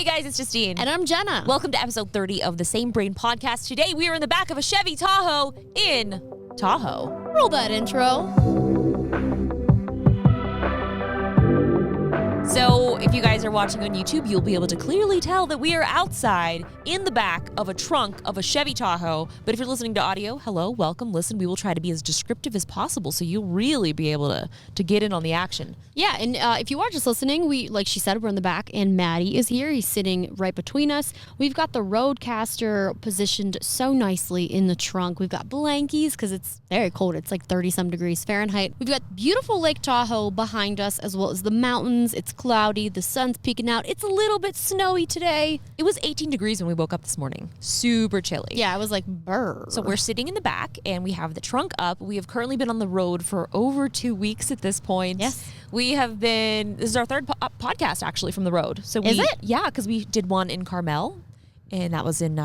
Hey guys, it's Justine. And I'm Jenna. Welcome to episode 30 of the Same Brain Podcast. Today we are in the back of a Chevy Tahoe in Tahoe. Roll that intro. So if you guys are watching on YouTube, you'll be able to clearly tell that we are outside in the back of a trunk of a Chevy Tahoe. But if you're listening to audio, hello, welcome, listen. We will try to be as descriptive as possible so you'll really be able to get in on the action. Yeah, and if you are just listening, like she said, we're in the back, and Maddie is here. He's sitting right between us. We've got the Roadcaster positioned so nicely in the trunk. We've got blankies because it's very cold. It's like 30-some degrees Fahrenheit. We've got beautiful Lake Tahoe behind us, as well as the mountains. It's cloudy. The sun's peeking out. It's a little bit snowy today. It was 18 degrees when we woke up this morning. Super chilly. Yeah, I was like, brr. So we're sitting in the back, and we have the trunk up. We have currently been on the road for over 2 weeks at this point. Yes. We have been, this is our third podcast actually from the road. So Is it? Yeah, because we did one in Carmel, and that was in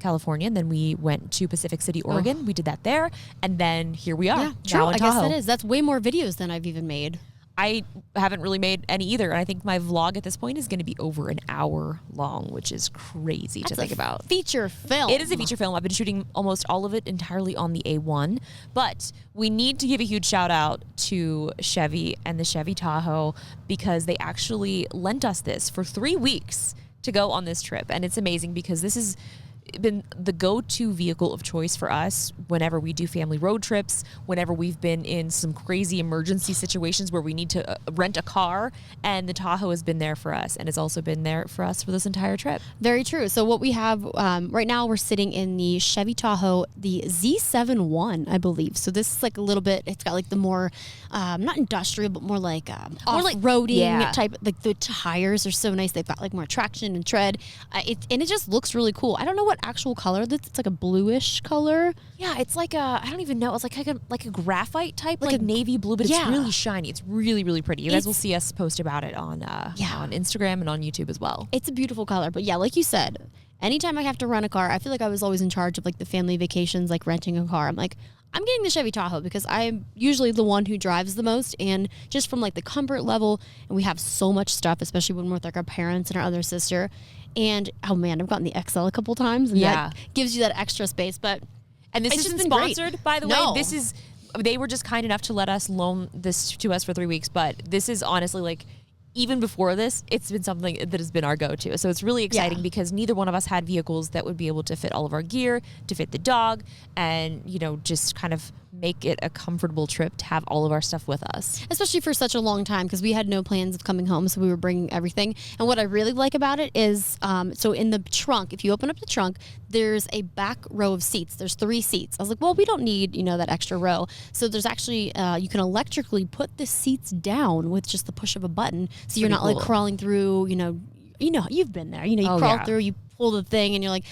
California. And then we went to Pacific City, Oregon. We did that there. And then here we are. Yeah, true. Now in I guess Tahoe. that is. That's way more videos than I've even made. I haven't really made any either. And I think my vlog at this point is going to be over an hour long, which is crazy to think about. Feature film. It is a feature film. I've been shooting almost all of it entirely on the A1. But we need to give a huge shout out to Chevy and the Chevy Tahoe because they actually lent us this for 3 weeks to go on this trip. And it's amazing because this has been the go-to vehicle of choice for us whenever we do family road trips, whenever we've been in some crazy emergency situations where we need to rent a car, and the Tahoe has been there for us, and it's also been there for us for this entire trip. Very true. So what we have right now, we're sitting in the Chevy Tahoe, the Z71, I believe. So this is like a little bit, it's got like the more, not industrial, but more like off-roading type. Like the tires are so nice. They've got like more traction and tread. And it just looks really cool. I don't know what actual color this. It's like a bluish color. Yeah, it's like I don't even know. It's like a graphite type, like a navy blue, but it's really shiny. It's really, really pretty. You guys will see us post about it on Instagram and on YouTube as well. It's a beautiful color. But yeah, like you said, anytime I have to rent a car, I feel like I was always in charge of like the family vacations, like renting a car. I'm like, I'm getting the Chevy Tahoe because I'm usually the one who drives the most, and just from like the comfort level, and we have so much stuff, especially when we're with like our parents and our other sister. And oh man, I've gotten the XL a couple times, and that gives you that extra space. And this isn't sponsored, by the way. This is, they were just kind enough to let us loan this to us for 3 weeks, but this is honestly like, even before this, it's been something that has been our go-to. So it's really exciting because neither one of us had vehicles that would be able to fit all of our gear, to fit the dog, and, you know, just kind of make it a comfortable trip to have all of our stuff with us. Especially for such a long time because we had no plans of coming home, so we were bringing everything. And what I really like about it is, so in the trunk, if you open up the trunk, there's a back row of seats. There's 3 seats. I was like, well, we don't need, that extra row. So there's actually, you can electrically put the seats down with just the push of a button. So you're not like crawling through, you've been there. You crawl through, you pull the thing, and you're like,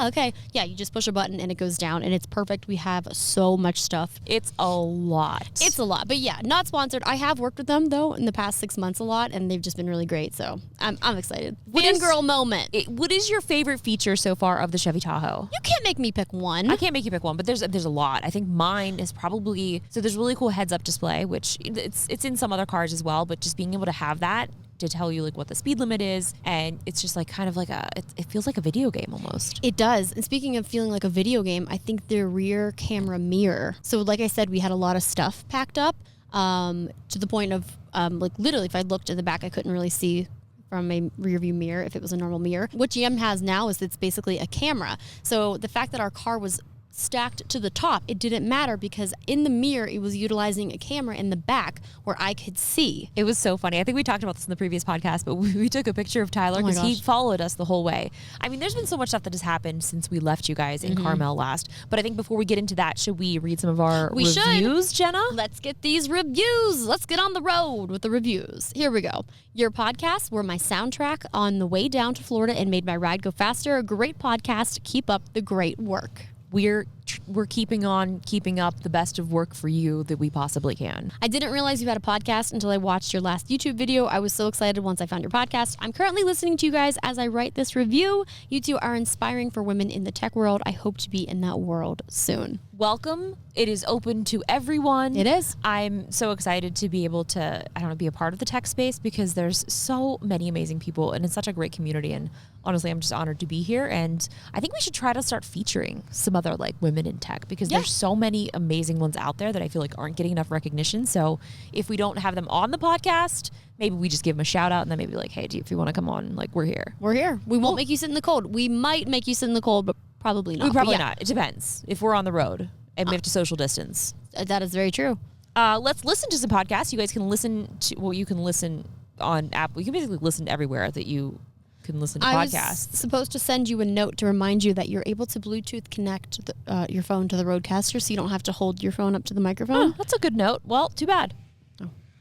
okay. Yeah, you just push a button and it goes down, and it's perfect. We have so much stuff. It's a lot. It's a lot. But yeah, not sponsored. I have worked with them, though, in the past 6 months a lot, and they've just been really great. So I'm excited. Fangirl moment. What is your favorite feature so far of the Chevy Tahoe? You can't make me pick one. I can't make you pick one, but there's a lot. I think mine is probably, so there's really cool heads-up display, which it's in some other cars as well, but just being able to have that to tell you like what the speed limit is, and it's just like kind of like it feels like a video game almost. It does. And speaking of feeling like a video game, I think the rear camera mirror. So like I said, we had a lot of stuff packed up to the point of like literally if I looked at the back, I couldn't really see from a rear view mirror if it was a normal mirror. What GM has now is it's basically a camera. So the fact that our car was stacked to the top, it didn't matter because in the mirror it was utilizing a camera in the back where I could see. It was so funny. I think we talked about this in the previous podcast, but we took a picture of Tyler because he followed us the whole way. I mean, there's been so much stuff that has happened since we left you guys in Carmel last, but I think before we get into that, should we read some of our reviews, Jenna? Let's get these reviews. Let's get on the road with the reviews. Here we go. Your podcasts were my soundtrack on the way down to Florida and made my ride go faster. A great podcast. Keep up the great work. We're we're keeping up the best of work for you that we possibly can. I didn't realize you had a podcast until I watched your last YouTube video. I was so excited once I found your podcast. I'm currently listening to you guys as I write this review. You two are inspiring for women in the tech world. I hope to be in that world soon. Welcome. It is open to everyone. It is. I'm so excited to be able to, be a part of the tech space because there's so many amazing people and it's such a great community. And honestly, I'm just honored to be here. And I think we should try to start featuring some other like women in tech because there's so many amazing ones out there that I feel like aren't getting enough recognition. So if we don't have them on the podcast, maybe we just give them a shout out and then maybe like, hey, if you want to come on, like we're here. We're here. We won't make you sit in the cold. We might make you sit in the cold, but probably not. We probably not. It depends if we're on the road and we have to social distance. That is very true. Let's listen to some podcasts. You guys can listen to, you can listen on Apple. You can basically listen everywhere that you can listen to podcasts. I was supposed to send you a note to remind you that you're able to Bluetooth connect your phone to the Rodecaster so you don't have to hold your phone up to the microphone. Oh, that's a good note. Well, too bad.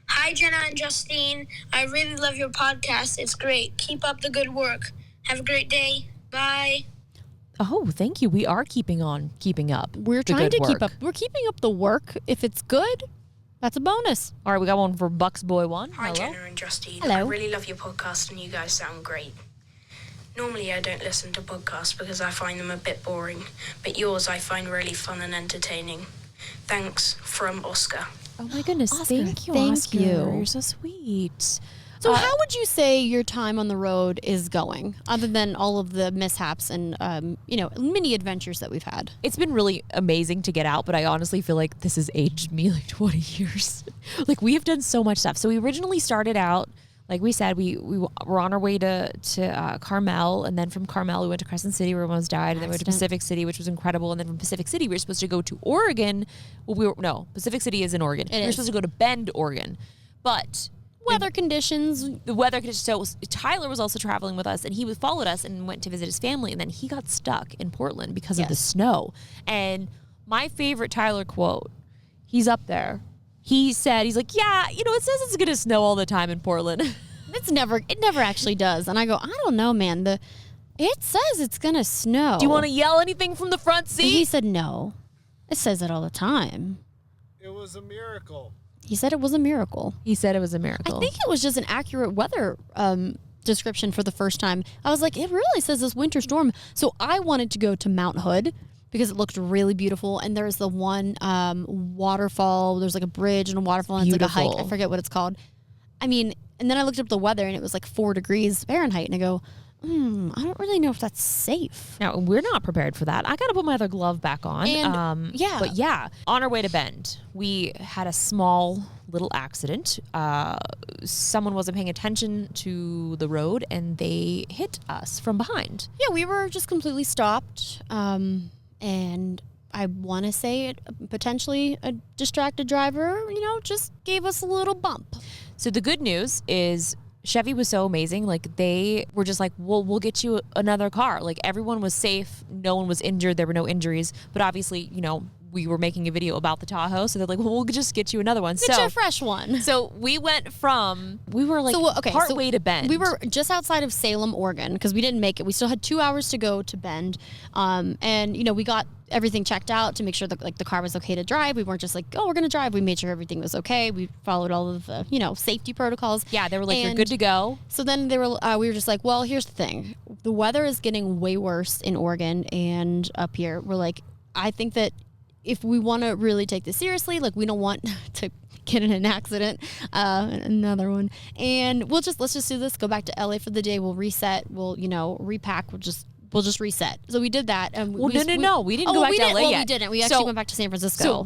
Hi, Jenna and Justine. I really love your podcast. It's great. Keep up the good work. Have a great day. Bye. Oh, thank you. We are keeping up. We're trying to keep up. We're keeping up the work. If it's good, that's a bonus. All right, we got one for Bucks Boy 1. Hi, Hello. Jenna and Justine. Hello. I really love your podcast and you guys sound great. Normally, I don't listen to podcasts because I find them a bit boring, but yours I find really fun and entertaining. Thanks, from Oscar. Oh my goodness. Oscar, Thank you, thank Oscar. you. You're so sweet. So how would you say your time on the road is going, other than all of the mishaps and, mini adventures that we've had? It's been really amazing to get out, but I honestly feel like this has aged me like 20 years. Like we have done so much stuff. So we originally started out, like we said, we were on our way to Carmel, and then from Carmel we went to Crescent City where everyone died, and then we went to Pacific City, which was incredible, and then from Pacific City we were supposed to go to Oregon. Well, Pacific City is in Oregon. We were supposed to go to Bend, Oregon, but Weather conditions. the weather conditions. So Tyler was also traveling with us, and he followed us and went to visit his family, and then he got stuck in Portland because of the snow. And my favorite Tyler quote, he's up there. He said, he's like, yeah, it says it's going to snow all the time in Portland. It never actually does. And I go, I don't know, man. It says it's going to snow. Do you want to yell anything from the front seat? And he said, no. It says it all the time. It was a miracle. He said it was a miracle. He said it was a miracle. I think it was just an accurate weather description for the first time. I was like, it really says this winter storm. So I wanted to go to Mount Hood because it looked really beautiful. And there's the one waterfall. There's like a bridge and a waterfall. And it's like a hike. I forget what it's called. I mean, and then I looked up the weather and it was like 4 degrees Fahrenheit. And I go, I don't really know if that's safe. No, we're not prepared for that. I got to put my other glove back on. And, But yeah, on our way to Bend, we had a small little accident. Someone wasn't paying attention to the road and they hit us from behind. Yeah, we were just completely stopped. And I want to say potentially a distracted driver, just gave us a little bump. So the good news is Chevy was so amazing. Like they were just like, well, we'll get you another car. Like everyone was safe. No one was injured. There were no injuries. But obviously, we were making a video about the Tahoe. So they're like, well, we'll just get you another one. Get you a fresh one. So we were partway to Bend. We were just outside of Salem, Oregon, because we didn't make it. We still had 2 hours to go to Bend. And, we got everything checked out to make sure that the car was okay to drive. We weren't just like, oh, we're going to drive. We made sure everything was okay. We followed all of the, safety protocols. Yeah, they were like, you're good to go. So then we were just like, well, here's the thing. The weather is getting way worse in Oregon and up here. We're like, I think that if we want to really take this seriously, like we don't want to get in an accident, another one. And let's just do this, go back to LA for the day. We'll reset. We'll, repack. We'll just reset. So we did that. No. We didn't go back to LA yet. We didn't. We actually went back to San Francisco. So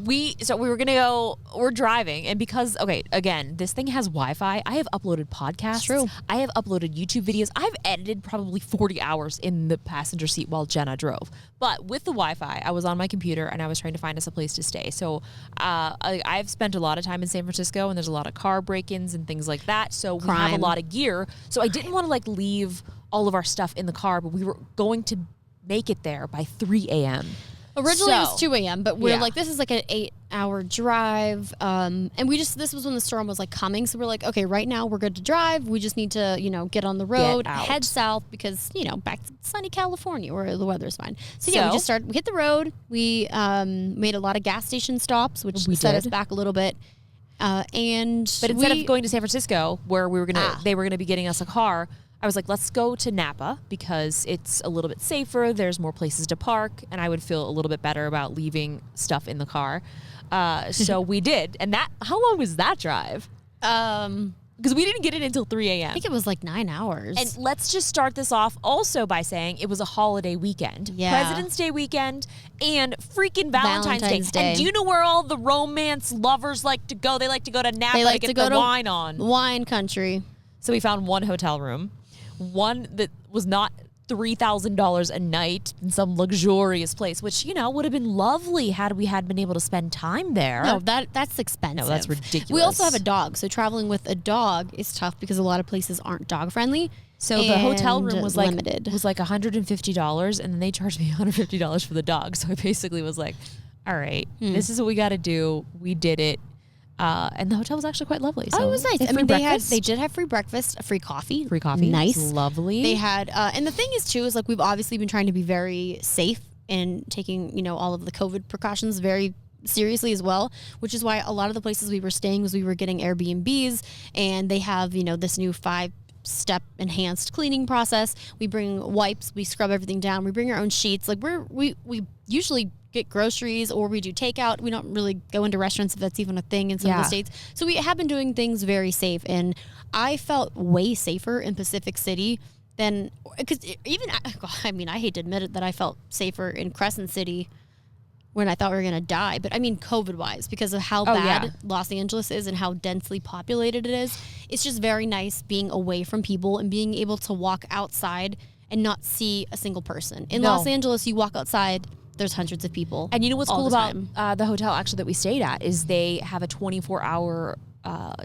we were going to go, we're driving. And because, again, this thing has Wi-Fi. I have uploaded podcasts. True. I have uploaded YouTube videos. I've edited probably 40 hours in the passenger seat while Jenna drove. But with the Wi-Fi, I was on my computer and I was trying to find us a place to stay. So I've spent a lot of time in San Francisco and there's a lot of car break-ins and things like that. So we have a lot of gear. So I didn't want to leave all of our stuff in the car, but we were going to make it there by 3 a.m. Originally it was 2 a.m., but we're like, this is like an 8-hour drive. And this was when the storm was like coming. So we're like, okay, right now we're good to drive. We just need to, get on the road, head south because, back to sunny California where the weather's fine. So yeah, we hit the road. We made a lot of gas station stops, which set us back a little bit. But instead of going to San Francisco where they were gonna be getting us a car, I was like, let's go to Napa because it's a little bit safer. There's more places to park, and I would feel a little bit better about leaving stuff in the car. So we did. And how long was that drive? Because we didn't get it until 3 a.m. I think it was like 9 hours. And let's just start this off also by saying it was a holiday weekend. Yeah. President's Day weekend and freaking Valentine's Day. And do you know where all the romance lovers like to go? They like to go to Napa to get the wine on. Wine country. So we found one hotel room. One that was not $3,000 a night in some luxurious place, which, would have been lovely had we been able to spend time there. No, that's expensive. No, that's ridiculous. We also have a dog, so traveling with a dog is tough because a lot of places aren't dog friendly. So the hotel room was limited. Was like $150, and then they charged me $150 for the dog. So I basically was like, all right, this is what we got to do. We did it. And the hotel was actually quite lovely. So it was nice. They did have free breakfast, free coffee. Free coffee. Nice. Lovely. They had, and the thing is too, is like we've obviously been trying to be very safe in taking, all of the COVID precautions very seriously as well, which is why a lot of the places we were staying we were getting Airbnbs, and they have, this new 5-step enhanced cleaning process. We bring wipes, we scrub everything down, we bring our own sheets. Like we usually get groceries or we do takeout. We don't really go into restaurants if that's even a thing in some of the states. So we have been doing things very safe, and I felt way safer in Pacific City than, because I hate to admit it that I felt safer in Crescent City when I thought we were going to die. But COVID wise, because of how bad Los Angeles is and how densely populated it is, it's just very nice being away from people and being able to walk outside and not see a single person. In Los Angeles, you walk outside, there's hundreds of people. And you know what's cool about the hotel actually that we stayed at is they have a 24-hour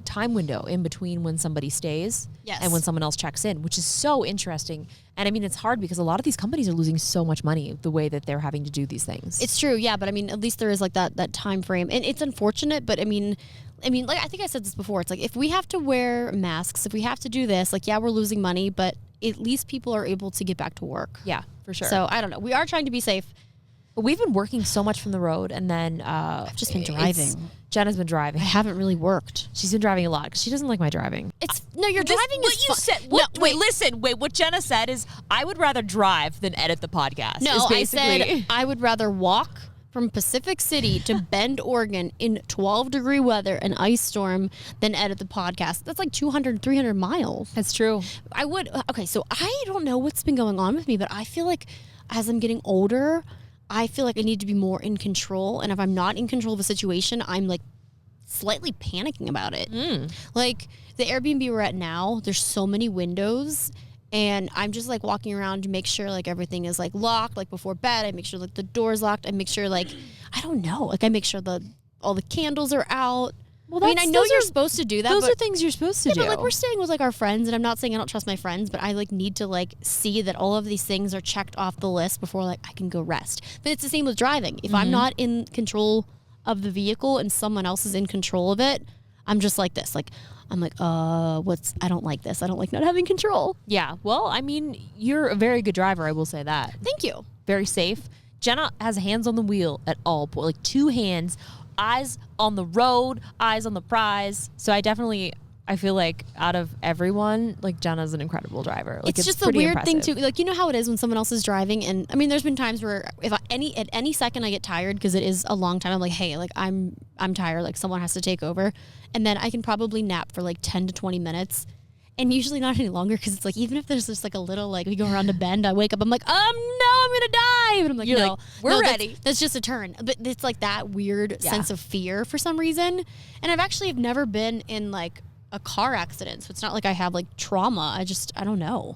time window in between when somebody stays and when someone else checks in, which is so interesting. And it's hard because a lot of these companies are losing so much money the way that they're having to do these things. It's true, yeah, but at least there is like that time frame. And it's unfortunate, but like I think I said this before, it's like if we have to wear masks, if we have to do this, like we're losing money, but at least people are able to get back to work. Yeah, for sure. So I don't know. We are trying to be safe. But we've been working so much from the road, and then I've just been driving. Jenna's been driving. I haven't really worked. She's been driving a lot because she doesn't like my driving. Your driving what is you said. What Jenna said is I would rather drive than edit the podcast. No, I said I would rather walk from Pacific City to Bend, Oregon in 12-degree weather, an ice storm, than edit the podcast. That's like 200, 300 miles. That's true. I would. Okay, so I don't know what's been going on with me, but I feel like as I'm getting older, I feel like I need to be more in control. And if I'm not in control of a situation, I'm like slightly panicking about it. Like the Airbnb we're at now, there's so many windows, and I'm just like walking around to make sure like everything is like locked, like before bed. I make sure like the door's locked. I make sure like, I don't know, like I make sure all the candles are out. Well, I know you're supposed to do that. Those are things you're supposed to do. But like we're staying with like our friends, and I'm not saying I don't trust my friends, but I like need to like see that all of these things are checked off the list before like I can go rest. But it's the same with driving. If I'm not in control of the vehicle and someone else is in control of it, I'm just like this. Like I'm like, I don't like this. I don't like not having control. Yeah. Well, you're a very good driver. I will say that. Thank you. Very safe. Jenna has hands on the wheel at all points, like 2 hands. Eyes on the road, eyes on the prize. So I feel like out of everyone, like Jenna's an incredible driver. Like it's just a weird thing too. Like how it is when someone else is driving, and there's been times where at any second I get tired because it is a long time. I'm like, hey, like I'm tired. Like someone has to take over, and then I can probably nap for like 10 to 20 minutes. And usually not any longer because it's like, even if there's just like a little, like we go around a bend, I wake up, I'm like, no, I'm going to die. And I'm like, no, we're ready. That's just a turn. But it's like that weird sense of fear for some reason. And I've never been in like a car accident. So it's not like I have like trauma. I don't know.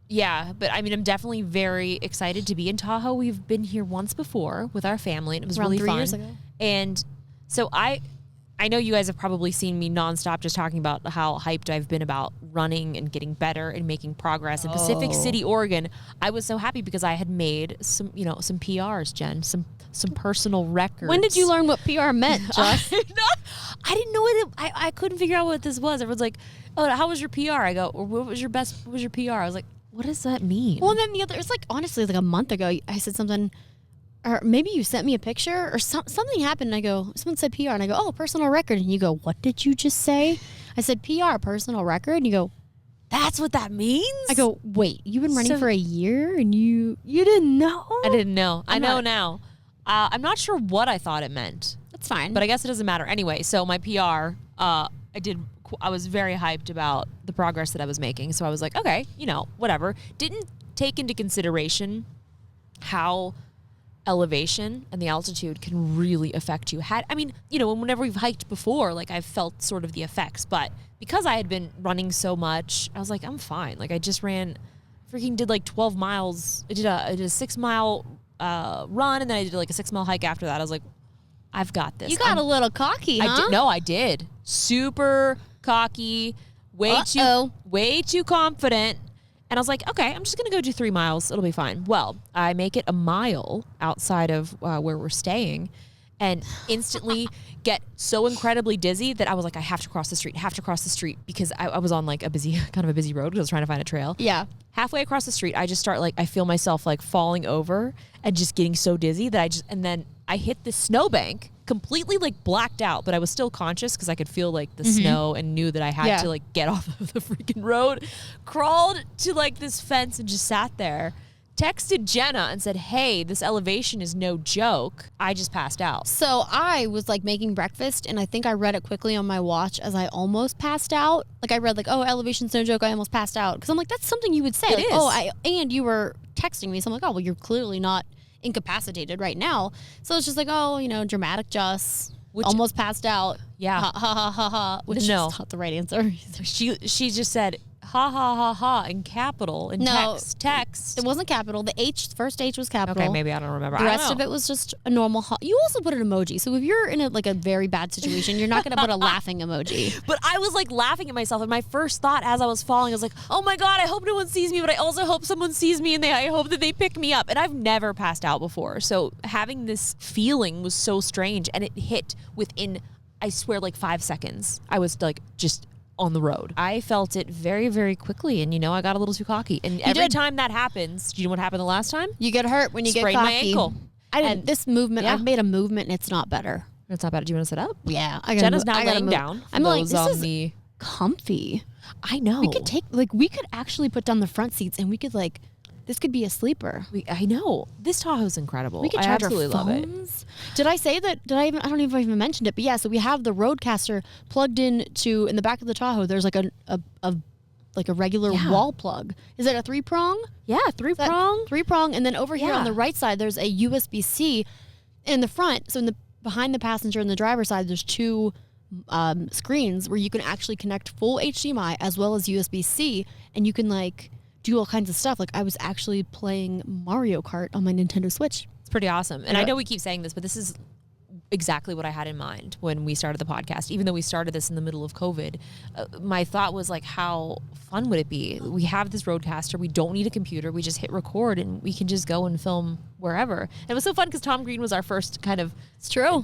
Yeah, but I'm definitely very excited to be in Tahoe. We've been here once before with our family, and it was around really 3 fun. years ago. And so I know you guys have probably seen me nonstop just talking about how hyped I've been about running and getting better and making progress. In Pacific City, Oregon, I was so happy because I had made some PRs, Jen, some personal records. When did you learn what PR meant, Josh? I didn't know what I couldn't figure out what this was. Everyone's like, "Oh, how was your PR?" I go, "What was your PR?" I was like, "What does that mean?" Well, and then it was like, honestly, like a month ago, I said something, or maybe you sent me a picture, or something happened, and I go, someone said PR, and I go, oh, personal record, and you go, what did you just say? I said PR, personal record, and you go, that's what that means? I go, wait, you've been running for a year, and you didn't know? I didn't know. I know now. I'm not sure what I thought it meant. That's fine. But I guess it doesn't matter. Anyway, so my PR, I was very hyped about the progress that I was making. So I was like, okay, whatever. Didn't take into consideration how elevation and the altitude can really affect you. Whenever we've hiked before, like I've felt sort of the effects, but because I had been running so much, I was like, I'm fine. Like I just did like 12 miles. I did a 6 mile run, and then I did like a 6 mile hike after that. I was like, I've got this. You got a little cocky, huh? I did. Super cocky, way too confident. And I was like, okay, I'm just going to go do 3 miles. It'll be fine. Well, I make it a mile outside of where we're staying and instantly get so incredibly dizzy that I was like, I have to cross the street because I was on like kind of a busy road because I was trying to find a trail. Yeah. Halfway across the street, I just start I feel myself like falling over and just getting so dizzy that and then I hit this snowbank, completely like blacked out, but I was still conscious because I could feel like the snow and knew that I had to like get off of the freaking road, crawled to like this fence and just sat there, texted Jenna and said, hey, this elevation is no joke. I just passed out. So I was like making breakfast, and I think I read it quickly on my watch as I almost passed out. Like I read like, oh, elevation's no joke. I almost passed out. Because I'm like, that's something you would say. It like, is. Oh, and you were texting me. So I'm like, oh, well, you're clearly not incapacitated right now. So it's just like, oh, dramatic just almost passed out. Yeah. Ha ha ha ha ha. Which is not the right answer. She just said ha ha ha ha in capital in text. It wasn't capital. The first H was capital. Okay, maybe I don't remember. The rest of it was just a normal ha. You also put an emoji. So if you're in a very bad situation, you're not going to put a laughing emoji. But I was like laughing at myself, and my first thought as I was falling, I was like, oh my God, I hope no one sees me, but I also hope someone sees me and I hope that they pick me up. And I've never passed out before. So having this feeling was so strange, and it hit within, I swear, like 5 seconds. I was like just on the road. I felt it very, very quickly, and I got a little too cocky. And every time that happens, do you know what happened the last time? You get hurt when you get cocky. Sprained my ankle. This movement, I've made a movement, and it's not better. It's not bad. Do you want to sit up? Yeah. Jenna's now laying down. I'm like, this is comfy. I know. We could actually put down the front seats, and we could this could be a sleeper. I know. This Tahoe's incredible. We could charge our phones. Love it. Did I say that? I don't even know if I even mentioned it, but yeah, so we have the Roadcaster plugged in the back of the Tahoe. There's like a regular wall plug. Is it a 3-prong? Yeah, 3-prong. 3-prong, and then over here on the right side, there's a USB-C in the front. So behind the passenger and the driver's side, there's 2 screens where you can actually connect full HDMI as well as USB-C, and you can do all kinds of stuff. Like I was actually playing Mario Kart on my Nintendo Switch. It's pretty awesome. And I know we keep saying this, but this is exactly what I had in mind when we started the podcast. Even though we started this in the middle of COVID, my thought was like, how fun would it be? We have this Roadcaster. We don't need a computer. We just hit record and we can just go and film wherever. And it was so fun because Tom Green was our first kind of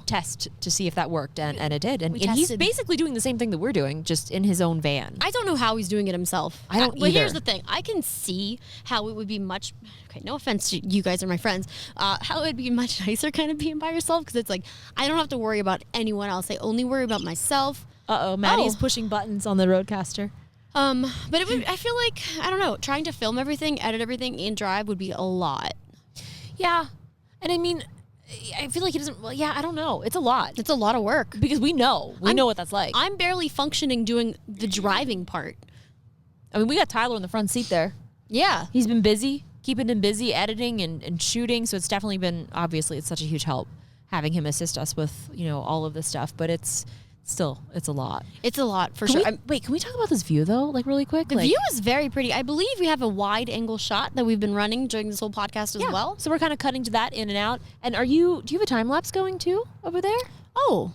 test to see if that worked, and it did. And he's basically doing the same thing that we're doing, just in his own van. I don't know how he's doing it himself. I don't either. Well, here's the thing. I can see how it would be much, okay, no offense to you guys are my friends, how it would be much nicer kind of being by yourself, because it's like, I don't have to worry about anyone else. I only worry about myself. Maddie's pushing buttons on the Roadcaster. But I feel like, I don't know, trying to film everything, edit everything, and drive would be a lot. Yeah. And I mean, I feel like it doesn't, I don't know. It's a lot. It's a lot of work. Because we know what that's like. I'm barely functioning doing the driving part. I mean, we got Tyler in the front seat there. Yeah. He's been busy, keeping him busy, editing and shooting. So it's definitely been, obviously, it's such a huge help having him assist us with, all of this stuff. But it's a lot. It's a lot, for sure. Can we talk about this view, though, really quick? The view is very pretty. I believe we have a wide angle shot that we've been running during this whole podcast as well. So we're kind of cutting to that in and out. And do you have a time lapse going, too, over there? Oh.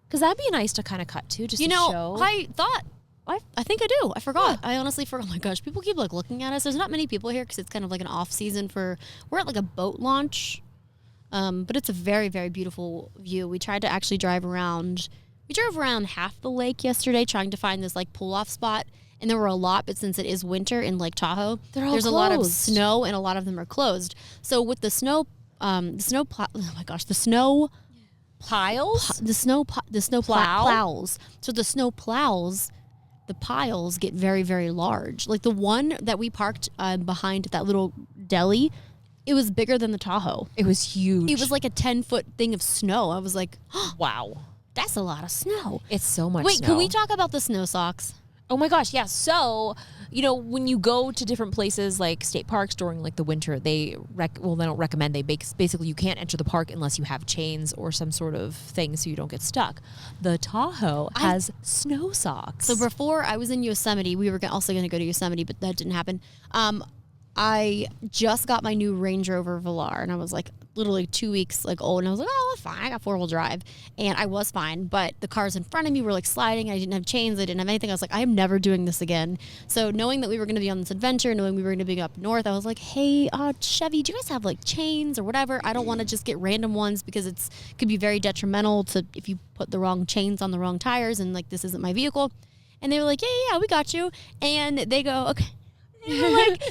Because that'd be nice to kind of cut to, just to show. I thought I think I do. I forgot. I honestly forgot. Oh my gosh, people keep like looking at us. There's not many people here because it's kind of like an off season we're at like a boat launch. But it's a very, very beautiful view. We tried to actually drive around. We drove around half the lake yesterday trying to find this like pull off spot. And there were a lot, but since it is winter in Lake Tahoe, there's a lot of snow and a lot of them are closed. So with the snow, oh my gosh, the snow Piles? the snow plows. So the snow plows, the piles get very, very large. Like the one that we parked behind that little deli, it was bigger than the Tahoe. It was huge. It was like a 10-foot thing of snow. I was like, oh, wow. That's a lot of snow. It's so much Wait, snow. can we talk about the snow socks? Oh my gosh, yeah. So, when you go to different places like state parks during like the winter, they don't recommend. Basically you can't enter the park unless you have chains or some sort of thing so you don't get stuck. The Tahoe has snow socks. So before I was in Yosemite, we were also going to go to Yosemite, but that didn't happen. I just got my new Range Rover Velar, and I was like literally 2 weeks like old, and I was like, oh, fine, I got 4-wheel drive, and I was fine, but the cars in front of me were like sliding. I didn't have chains, I didn't have anything. I was like, I am never doing this again. So knowing that we were going to be on this adventure, knowing we were going to be up north, I was like, hey, Chevy, do you guys have like chains or whatever? I don't want to just get random ones because could be very detrimental to if you put the wrong chains on the wrong tires, and like this isn't my vehicle. And they were like, yeah, we got you. And they go, okay. We're like,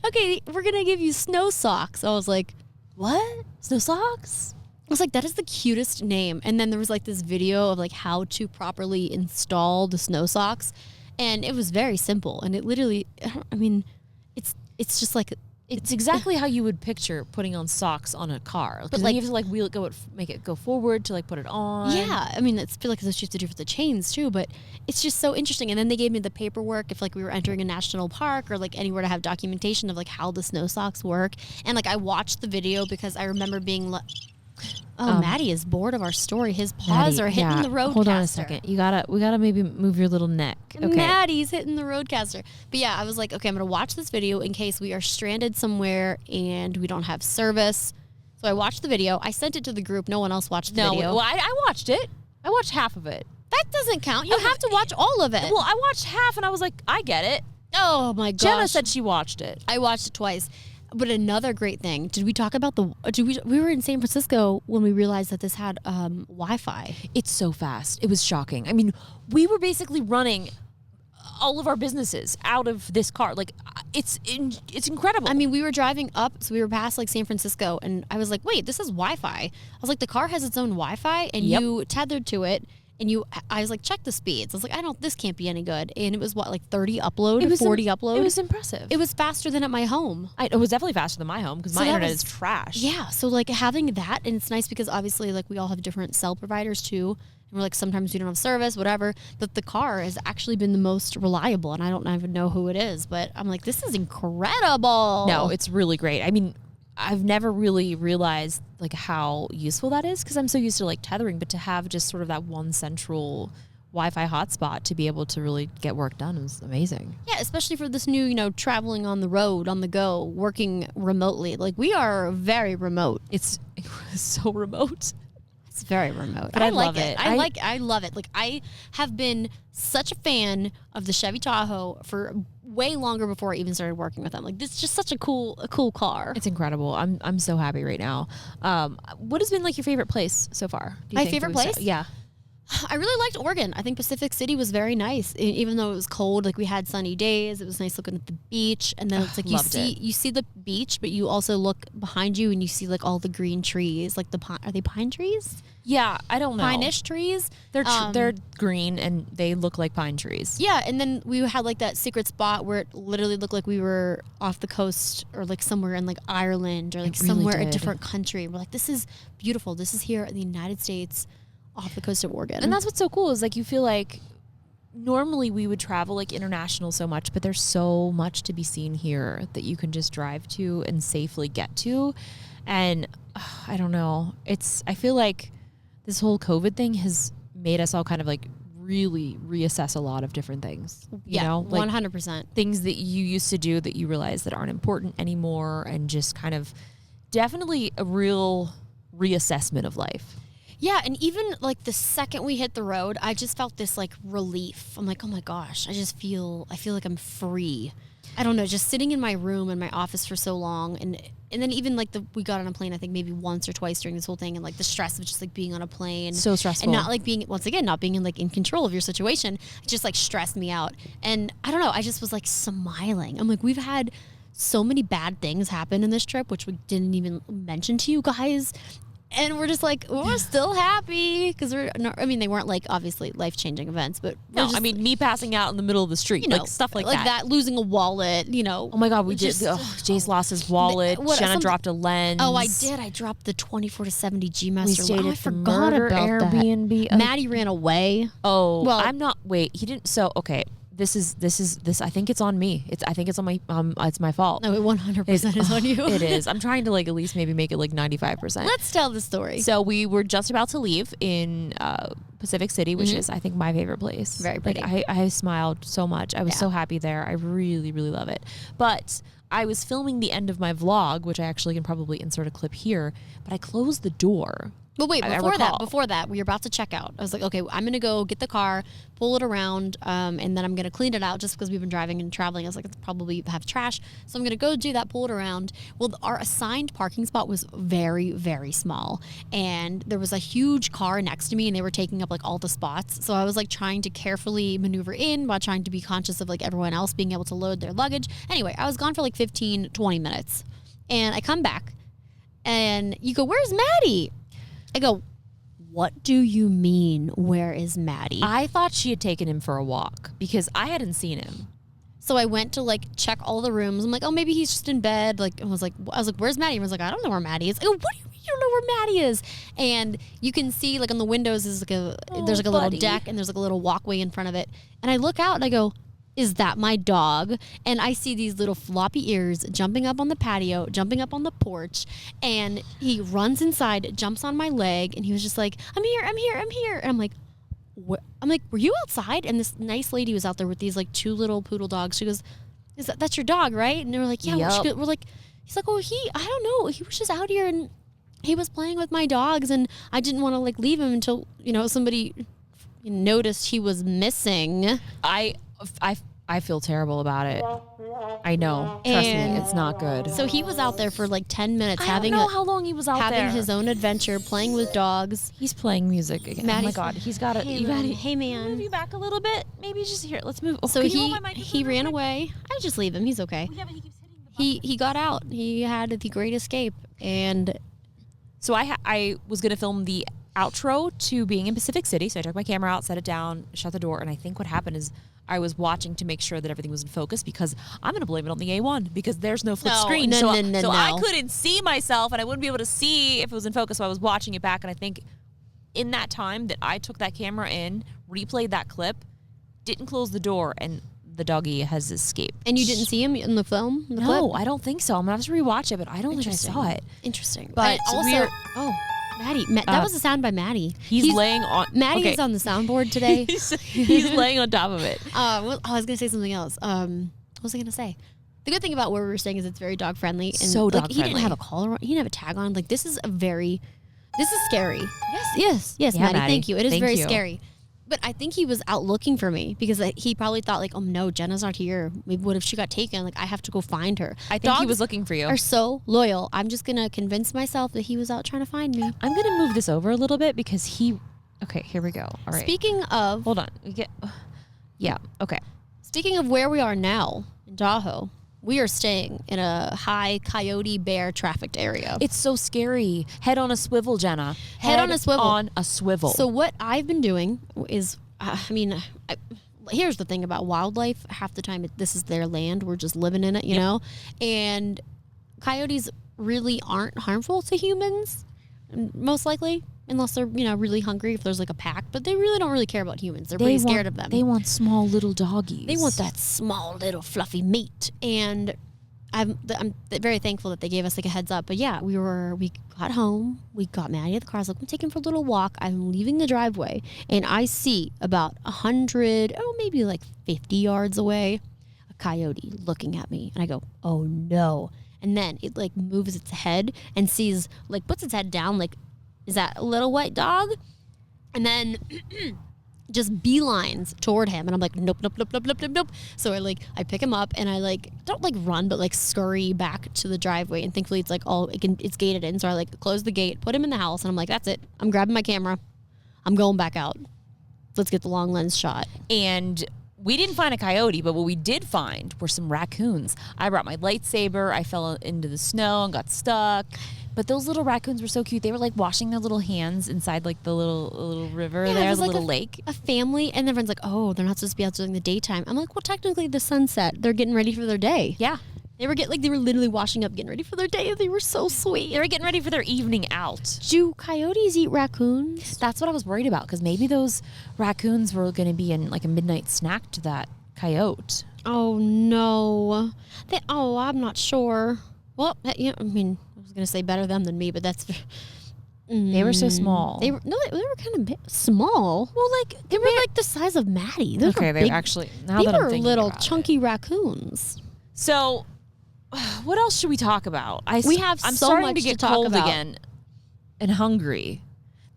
okay, we're going to give you snow socks. I was like, what? Snow socks? I was like, that is the cutest name. And then there was like this video of like how to properly install the snow socks. And it was very simple. And it literally, it's just like, it's exactly how you would picture putting on socks on a car. Because like, you have to like wheel it, make it go forward to like put it on. Yeah, I mean, it's feel like that's what you have to do for the chains too. But it's just so interesting. And then they gave me the paperwork if like we were entering a national park or like anywhere to have documentation of like how the snow socks work. And like I watched the video because I remember being Maddie is bored of our story. His paws are hitting the roadcaster. Hold on a second. We gotta maybe move your little neck. Okay. Maddie's hitting the roadcaster. But yeah, I was like, okay, I'm gonna watch this video in case we are stranded somewhere and we don't have service. So I watched the video. I sent it to the group. No one else watched the video. Well, I watched it. I watched half of it. That doesn't count. You have to watch all of it. Well, I watched half and I was like, I get it. Oh my gosh. Jenna said she watched it. I watched it twice. But another great thing, did we talk about we were in San Francisco when we realized that this had Wi-Fi. It's so fast. It was shocking. I mean, we were basically running all of our businesses out of this car. Like, it's incredible. I mean, we were driving up, so we were past like San Francisco, and I was like, wait, this is Wi-Fi. I was like, the car has its own Wi-Fi, and you tethered to it. And I was like, check the speeds. I was like, this can't be any good. And it was like 30 upload, 40 upload. It was impressive. It was faster than at my home. It was definitely faster than my home because my internet is trash. Yeah. So like having that, and it's nice because obviously like we all have different cell providers too. And we're like, sometimes we don't have service, whatever. But the car has actually been the most reliable. And I don't even know who it is. But I'm like, this is incredible. No, it's really great. I mean, I've never really realized like how useful that is because I'm so used to like tethering, but to have just sort of that one central Wi-Fi hotspot to be able to really get work done is amazing. Yeah, especially for this new, traveling on the road, on the go, working remotely. Like we are very remote. It's so remote. It's very remote. But I like it. I love it. Like I have been such a fan of the Chevy Tahoe for way longer before I even started working with them. Like this is just such a cool car. It's incredible. I'm so happy right now. What has been like your favorite place so far? My favorite place? Yeah. I really liked Oregon. I think Pacific City was very nice, even though it was cold. Like we had sunny days. It was nice looking at the beach, and then it's like you see the beach, but you also look behind you and you see like all the green trees. Like are they pine trees? Yeah, I don't know. Pine-ish trees. They're green and they look like pine trees. Yeah, and then we had like that secret spot where it literally looked like we were off the coast or like somewhere in like Ireland or like somewhere a different country. We're like, this is beautiful. This is here in the United States. Off the coast of Oregon. And that's what's so cool is like you feel like normally we would travel like international so much, but there's so much to be seen here that you can just drive to and safely get to. And I don't know. I feel like this whole COVID thing has made us all kind of like really reassess a lot of different things. You know? Like 100%. Things that you used to do that you realize that aren't important anymore, and just kind of definitely a real reassessment of life. Yeah, and even like the second we hit the road, I just felt this like relief. I'm like, oh my gosh, I feel like I'm free. I don't know, just sitting in my room in my office for so long, and then even like we got on a plane, I think maybe once or twice during this whole thing, and like the stress of just like being on a plane, So stressful, and not like being not being in control of your situation, it just like stressed me out. And I don't know, I just was like smiling. I'm like, we've had so many bad things happen in this trip, which we didn't even mention to you guys. And we're just like, we're still happy because they weren't like obviously life-changing events, but no, I mean, me passing out in the middle of the street, like stuff like that. Losing a wallet, Oh my God, we did. Jace lost his wallet. Jenna dropped a lens. Oh, I did. I dropped the 24 to 70 G Master. We stayed at I forgot Murder about Airbnb. that. Maddie ran away. Oh, well, I'm not. Wait, he didn't. So okay. This is. I think it's on me. I think it's on my. It's my fault. No, it 100% is on you. It is. I'm trying to like at least maybe make it like 95%. Let's tell the story. So we were just about to leave in Pacific City, which is I think my favorite place. Very pretty. Like, I smiled so much. I was so happy there. I really really love it. But I was filming the end of my vlog, which I actually can probably insert a clip here. But I closed the door. But wait, before that, we were about to check out. I was like, okay, I'm going to go get the car, pull it around, and then I'm going to clean it out just because we've been driving and traveling. I was like, it's probably have trash. So I'm going to go do that, pull it around. Well, our assigned parking spot was very, very small. And there was a huge car next to me, and they were taking up like all the spots. So I was like trying to carefully maneuver in while trying to be conscious of like everyone else being able to load their luggage. Anyway, I was gone for like 15, 20 minutes. And I come back, and you go, where's Maddie? I go, what do you mean, where is Maddie? I thought she had taken him for a walk because I hadn't seen him. So I went to like check all the rooms. I'm like, oh, maybe he's just in bed. Like I was like, where's Maddie? Everyone's like, I don't know where Maddie is. I go, what do you mean you don't know where Maddie is? And you can see like on the windows is like there's like a little deck and there's like a little walkway in front of it. And I look out and I go, is that my dog? And I see these little floppy ears jumping up on the patio, jumping up on the porch, and he runs inside, jumps on my leg, and he was just like, I'm here. And I'm like, what? I'm like, were you outside? And this nice lady was out there with these like two little poodle dogs. She goes, that's your dog, right? And they were like, yeah. Yep. We're like, he's like, oh, I don't know. He was just out here and he was playing with my dogs, and I didn't want to like leave him until, somebody noticed he was missing. I feel terrible about it. I know. Trust me, it's not good. So he was out there for like 10 minutes I don't know how long he was out there. Having his own adventure, playing with dogs. He's playing music again. Maddie's, oh my God, he's got it. Hey man. Move you back a little bit. Maybe just here. Let's move. Oh, so he ran away. I just leave him. He's okay. Well, yeah, but he keeps hitting the He got out. He had the great escape. And so I was going to film the outro to being in Pacific City. So I took my camera out, set it down, shut the door. And I think what happened is I was watching to make sure that everything was in focus because I'm going to blame it on the A1 because there's no flip screen. So I couldn't see myself and I wouldn't be able to see if it was in focus. So I was watching it back. And I think in that time that I took that camera in, replayed that clip, didn't close the door, and the doggy has escaped. And you didn't see him in the film? In the no, clip? I don't think so. I'm going to have to rewatch it, but I don't think I saw it. Interesting. But also, Maddie. That was a sound by Maddie. He's laying on. Maddie is on the soundboard today. he's laying on top of it. I was going to say something else. What was I going to say? The good thing about where we were staying is it's very dog friendly. And so dog friendly. He didn't have a collar on. He didn't have a tag on. Like this is scary. Yes, yeah, Maddie. Thank you. It is very you. scary. But I think he was out looking for me because he probably thought like, oh no, Jenna's not here. Maybe what if she got taken? Like I have to go find her. I think he was looking for you. Are so loyal. I'm just gonna convince myself that he was out trying to find me. I'm gonna move this over a little bit because Okay, here we go. All right. Speaking of, hold on. Okay. Speaking of where we are now in Tahoe, we are staying in a high coyote bear trafficked area. It's so scary. Head on a swivel, Jenna. Head on a swivel. On a swivel. So what I've been doing is, here's the thing about wildlife. Half the time, this is their land. We're just living in it, you know? And coyotes really aren't harmful to humans, most likely. Unless they're, really hungry, if there's like a pack. But they really don't really care about humans. They're pretty scared of them. They want small little doggies. They want that small little fluffy meat. And I'm very thankful that they gave us like a heads up. But yeah, we got home. We got Maddie at the car. I was like, I'm taking for a little walk. I'm leaving the driveway. And I see about 100, maybe like 50 yards away, a coyote looking at me. And I go, oh no. And then it like moves its head and sees, like puts its head down, like is that little white dog? And then just beelines toward him. And I'm like, nope, nope, nope, nope, nope, nope, nope. So I pick him up and I don't run, but scurry back to the driveway. And thankfully it's it's gated in. So I close the gate, put him in the house. And I'm like, that's it. I'm grabbing my camera. I'm going back out. Let's get the long lens shot. And we didn't find a coyote, but what we did find were some raccoons. I brought my lightsaber. I fell into the snow and got stuck. But those little raccoons were so cute. They were washing their little hands inside the little river there, the little lake. A family, and everyone's like, oh, they're not supposed to be out during the daytime. I'm like, well, technically the sunset. They're getting ready for their day. Yeah. They were they were literally washing up, getting ready for their day. They were so sweet. They were getting ready for their evening out. Do coyotes eat raccoons? That's what I was worried about, because maybe those raccoons were going to be in a midnight snack to that coyote. Oh no. I'm not sure. Well, I was going to say better them than me, but that's. They were so small. They were kind of small. Well, they were the size of Maddie. Those okay, were they big, actually. They were little chunky raccoons. So, what else should we talk about? I'm so starting much to get cold about. again and hungry.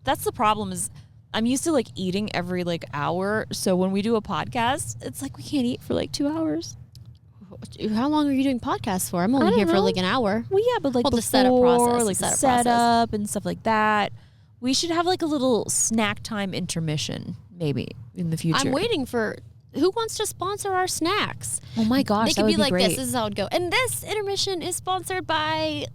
That's the problem. Is I'm used to eating every hour. So when we do a podcast, it's we can't eat for 2 hours. How long are you doing podcasts for? I'm only here for an hour. Well, yeah, but the setup process, the setup and stuff like that. We should have a little snack time intermission maybe in the future. I'm waiting for. Who wants to sponsor our snacks? Oh my gosh, they could be great. this. This is how it would go. And this intermission is sponsored by.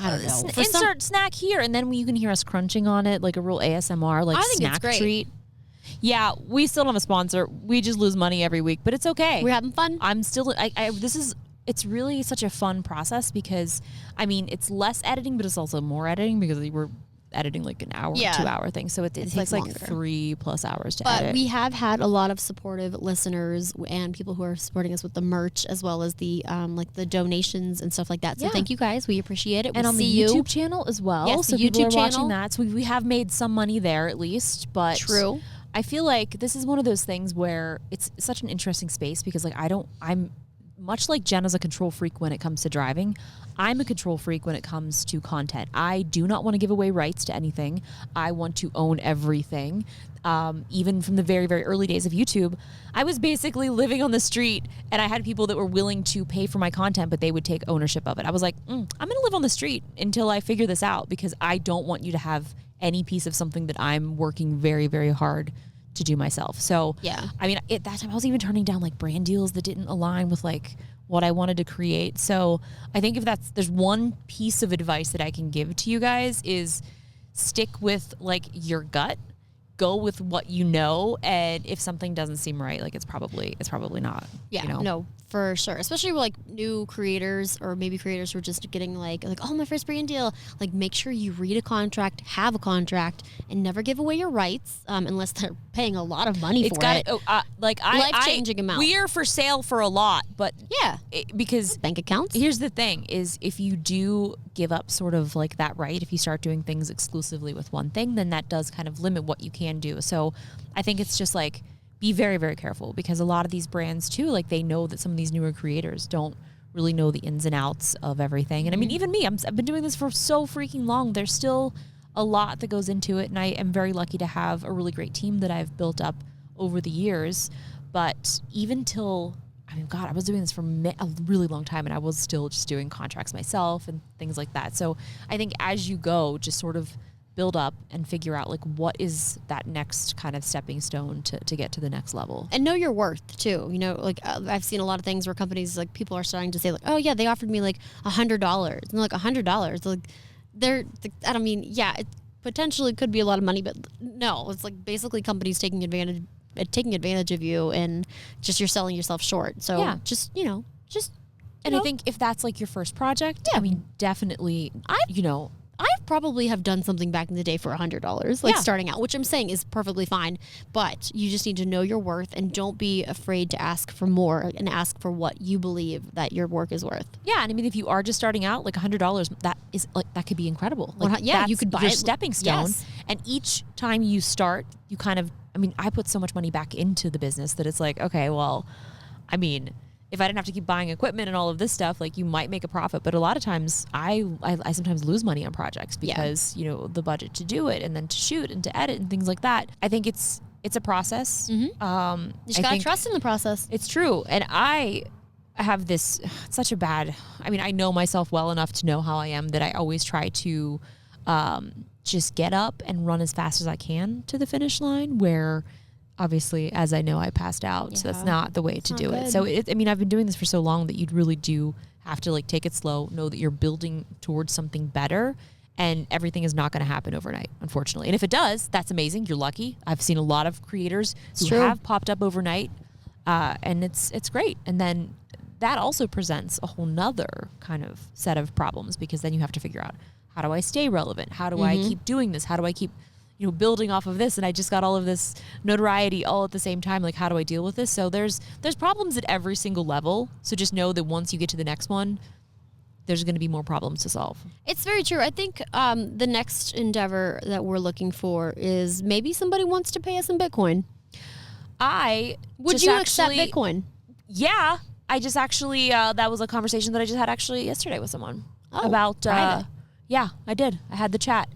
I don't know. Insert snack here, and then you can hear us crunching on it a real ASMR I think snack it's great. treat. Yeah, we still don't have a sponsor. We just lose money every week, but it's okay. We're having fun. I'm still. It's really such a fun process because it's less editing, but it's also more editing because we're editing an hour, 2 hour thing. So it takes 3+ hours to edit. But we have had a lot of supportive listeners and people who are supporting us with the merch as well as the the donations and stuff like that. So thank you guys. We appreciate it. And on the YouTube channel as well. Yes, so the YouTube channel. Watching that. So we have made some money there at least. But true. I feel this is one of those things where it's such an interesting space because I'm much like Jen is a control freak when it comes to driving. I'm a control freak when it comes to content. I do not want to give away rights to anything. I want to own everything. Even from the very, very early days of YouTube, I was basically living on the street and I had people that were willing to pay for my content, but they would take ownership of it. I was like, I'm going to live on the street until I figure this out because I don't want you to have any piece of something that I'm working very, very hard to do myself. So, yeah. At that time I was even turning down brand deals that didn't align with what I wanted to create. So I think if there's one piece of advice that I can give to you guys is stick with your gut, go with what you know. And if something doesn't seem right, it's probably not. Yeah, no, for sure. Especially with new creators or maybe creators who are just getting oh, my first brand deal. Make sure you read a contract, have a contract, and never give away your rights unless they're paying a lot of money for it. Life-changing amount. We are for sale for a lot, but yeah, because bank accounts. Here's the thing: is if you do give up sort of that right, if you start doing things exclusively with one thing, then that does kind of limit what you can do. So I think it's just be very, very careful because a lot of these brands too, they know that some of these newer creators don't really know the ins and outs of everything. And even me, I've been doing this for so freaking long. There's still a lot that goes into it. And I am very lucky to have a really great team that I've built up over the years. But even till, I was doing this for a really long time and I was still just doing contracts myself and things like that. So I think as you go, just sort of build up and figure out what is that next kind of stepping stone to get to the next level. And know your worth too. I've seen a lot of things where companies people are starting to say oh yeah, they offered me $100 and they're $100. It potentially could be a lot of money, but no, it's basically companies taking advantage of you and just you're selling yourself short. So yeah. I think if that's your first project, definitely, I probably have done something back in the day for $100, starting out, which I'm saying is perfectly fine. But you just need to know your worth and don't be afraid to ask for more and ask for what you believe that your work is worth. Yeah, and if you are just starting out, $100, that is that could be incredible. You could buy your it. stepping stone. Yes. And each time you start, you kind of, I put so much money back into the business that it's okay, well, if I didn't have to keep buying equipment and all of this stuff, like you might make a profit. But a lot of times I sometimes lose money on projects because, you know, the budget to do it and then to shoot and to edit and things like that. I think it's a process. You just gotta trust in the process. It's true. And I have this such a bad, I mean, I know myself well enough to know how I am that I always try to just get up and run as fast as I can to the finish line, where obviously, as I know, I passed out. So that's not the way to do it. So I mean, I've been doing this for so long that you really do have to like take it slow, know that you're building towards something better, and everything is not going to happen overnight, unfortunately. And if it does, that's amazing. You're lucky. I've seen a lot of creators who have popped up overnight, and it's great. And then that also presents a whole nother kind of set of problems, because then you have to figure out, how do I stay relevant? How do I keep doing this? How do I keep, you know, building off of this? And I just got all of this notoriety all at the same time. Like, how do I deal with this? So there's problems at every single level. So just know that once you get to the next one, there's going to be more problems to solve. It's very true. I think the next endeavor that we're looking for is maybe somebody wants to pay us in Bitcoin. Would you accept Bitcoin? Yeah. I just actually, that was a conversation that I just had actually yesterday with someone about, yeah, I did. I had the chat.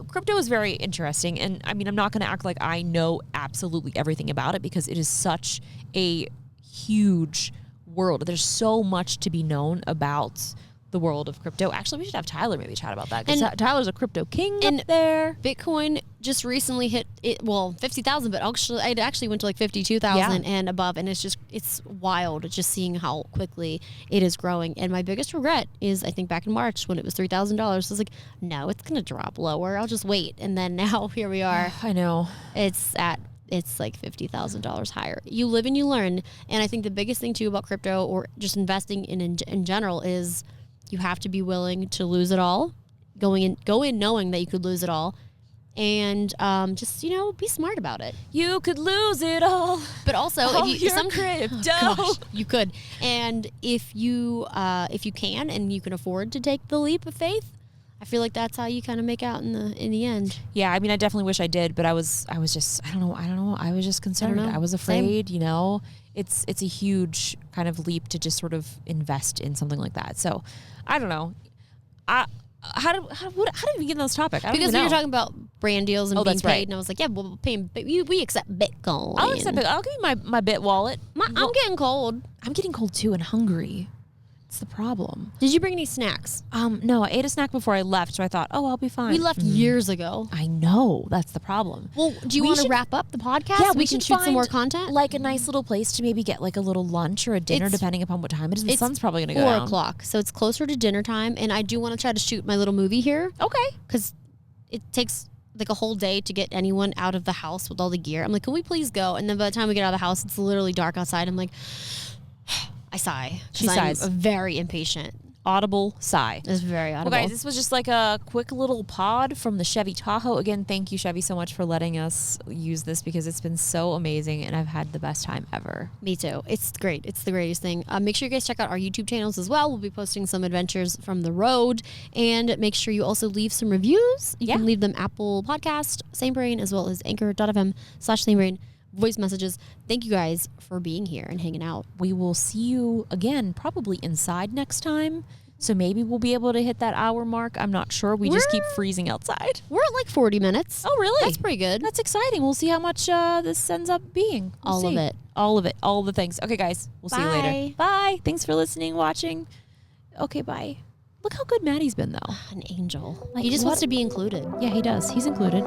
Crypto is very interesting. And I mean, I'm not going to act like I know absolutely everything about it, because it is such a huge world. There's so much to be known about the world of crypto. Actually, we should have Tyler maybe chat about that, because Tyler's a crypto king up there. Bitcoin just recently hit 50,000, but it actually went to like 52,000 and above, and it's wild just seeing how quickly it is growing. And my biggest regret is, I think back in March when it was $3,000, I was like, no, it's gonna drop lower. I'll just wait. And then now here we are. I know. It's like $50,000 higher. You live and you learn. And I think the biggest thing too about crypto, or just investing in general, is you have to be willing to lose it all. Go in knowing that you could lose it all, and just, you know, be smart about it. You could lose it all, but also if you crypto, gosh, you could. And if you can and you can afford to take the leap of faith, I feel like that's how you kind of make out in the end. Yeah, I mean, I definitely wish I did, but I was just, I don't know. I was just concerned. I was afraid. Same. You know, it's a huge kind of leap to just sort of invest in something like that. So, I don't know. How did we get on this topic? Because we were talking about brand deals and being paid, right. and I was like, yeah, we'll pay. We accept Bitcoin. I'll accept Bitcoin. I'll give you my Bit wallet. I'm getting cold. I'm getting cold too and hungry. It's the problem. Did you bring any snacks? No, I ate a snack before I left, so I thought, I'll be fine. We left years ago. I know. That's the problem. Well, do you want to wrap up the podcast? Yeah, we can shoot some more content. Like a nice little place to maybe get like a little lunch or a dinner, depending upon what time it is. The sun's probably going to go down. 4:00, so it's closer to dinner time, and I do want to try to shoot my little movie here. Okay. Because it takes like a whole day to get anyone out of the house with all the gear. I'm like, can we please go? And then by the time we get out of the house, it's literally dark outside. I'm like, I sigh. She sighs. I'm very impatient. Audible sigh. It's very audible. Well, guys, this was just like a quick little pod from the Chevy Tahoe. Again, thank you, Chevy, so much for letting us use this, because it's been so amazing, and I've had the best time ever. Me too. It's great. It's the greatest thing. Make sure you guys check out our YouTube channels as well. We'll be posting some adventures from the road, and make sure you also leave some reviews. You can leave them Apple Podcast, SameBrain, as well as anchor.fm/SameBrain. Voice messages. Thank you guys for being here and hanging out. We will see you again, probably inside next time. So maybe we'll be able to hit that hour mark. I'm not sure. We just keep freezing outside. We're at like 40 minutes. Oh, really? That's pretty good. That's exciting. We'll see how much this ends up being. All of it. All of it. All the things. Okay, guys. We'll see you later. Bye. Thanks for listening, watching. Okay, bye. Look how good Maddie's been, though. An angel. He just wants to be included. Yeah, he does. He's included.